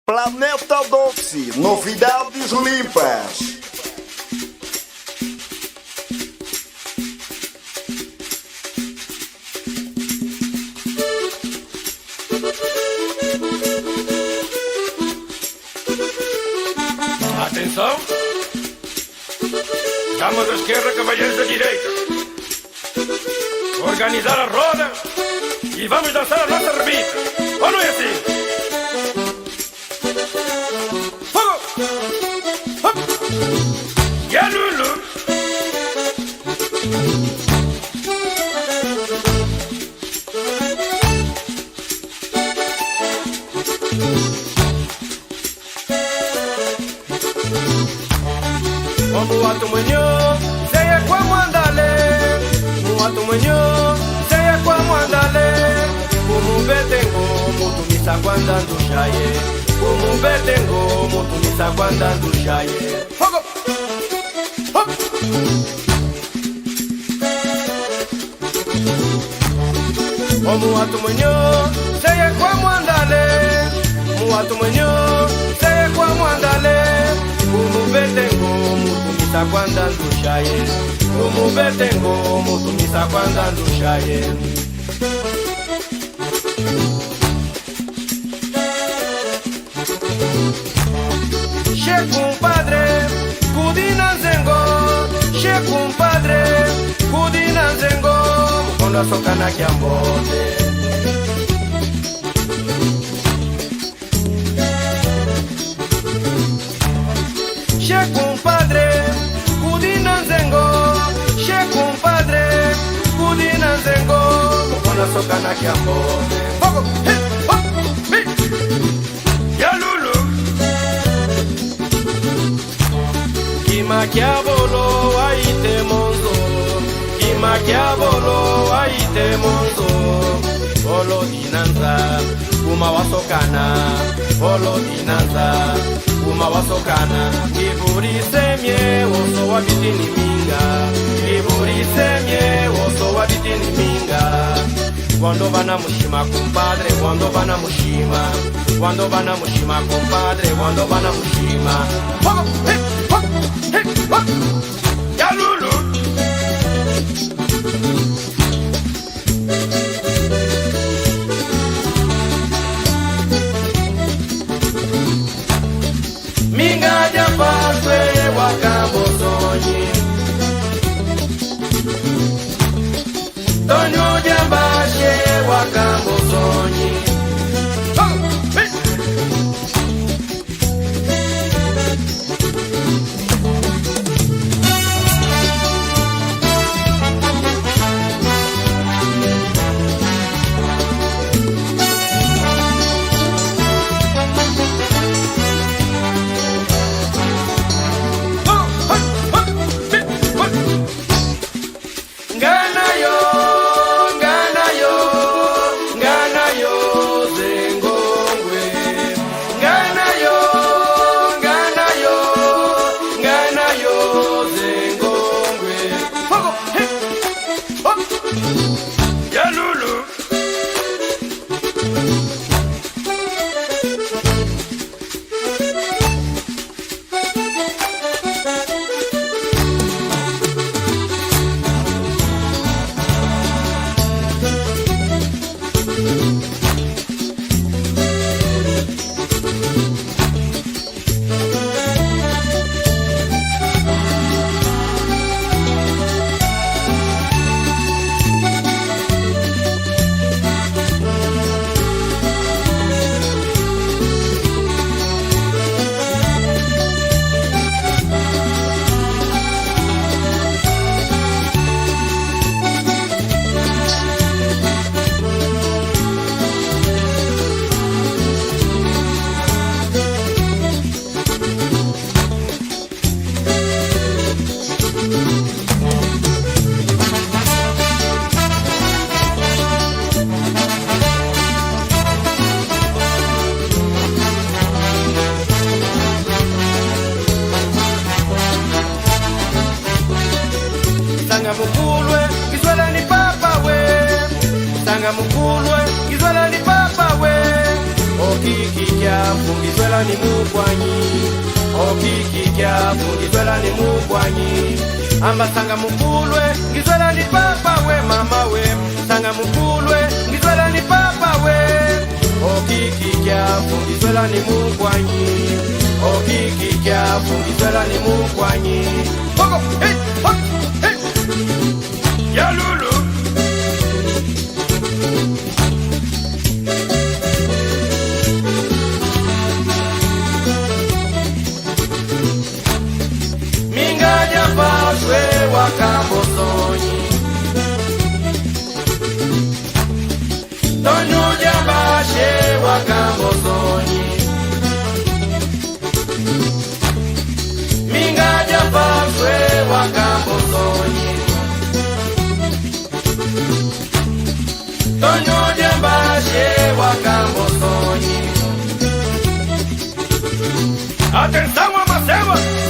Planeta Doce, novidades limpas. Atenção! Damas da esquerda, cavalheiros da direita. Organizar a roda e vamos dançar a nossa rebita. Ou não é assim? Fogo! Hop! E a Lulu? Muatu manhã, seja como andale. Muatu manhã, seja como andale. Como betengo, muito me saguandando jaye. Como betengo, muito me saguandando jaye. Fogo! Hop! Muatu manhã, seja como andale. Muatu manhã, seja como andale. Como betengo, muito me saguandando jaye. Como betengo, muito me saguandando jaye. Che compadre, Kudina Zengo. Che compadre, Kudina Zengo. Quando a socana que ambote. Che compadre, Kudina Zengo. Che compadre, Kudina Zengo. Quando a socana que ambote. Fogo! Hip! Hop! Hip! Ya Lulu! Kimakiabolo aite monzo. Kimakiabolo aite monzo. Olo dinanza, uma wasokana. Olo dinanza, uma wasokana. Kiburi semye, oso wabitini minga. Kiburi semye, oso wabitini minga. Quando vana mushima compadre, quando vana mushima. Quando vana mushima compadre, quando vana mushima. Hop, hip, hop, hip, hop. Ya Lulu! Minga ya paswe wakabo sonyi. Tonyo jambashe wakabo sonyi. kya fungizwela ni mukwanyi okiki kya fungizwela ni mukwanyi amba sanga mukulwe ngizwela ni papa we mama we sanga mukulwe ngizwela ni papa we okiki kya fungizwela ni mukwanyi okiki kya fungizwela ni mukwanyi Pogo hey hey ya lulu Paswe wakambosonyi Tonyo jambashe wakambosonyi Mingaja paswe wakambosonyi Tonyo jambashe wakambosonyi Atenção, Amasewa!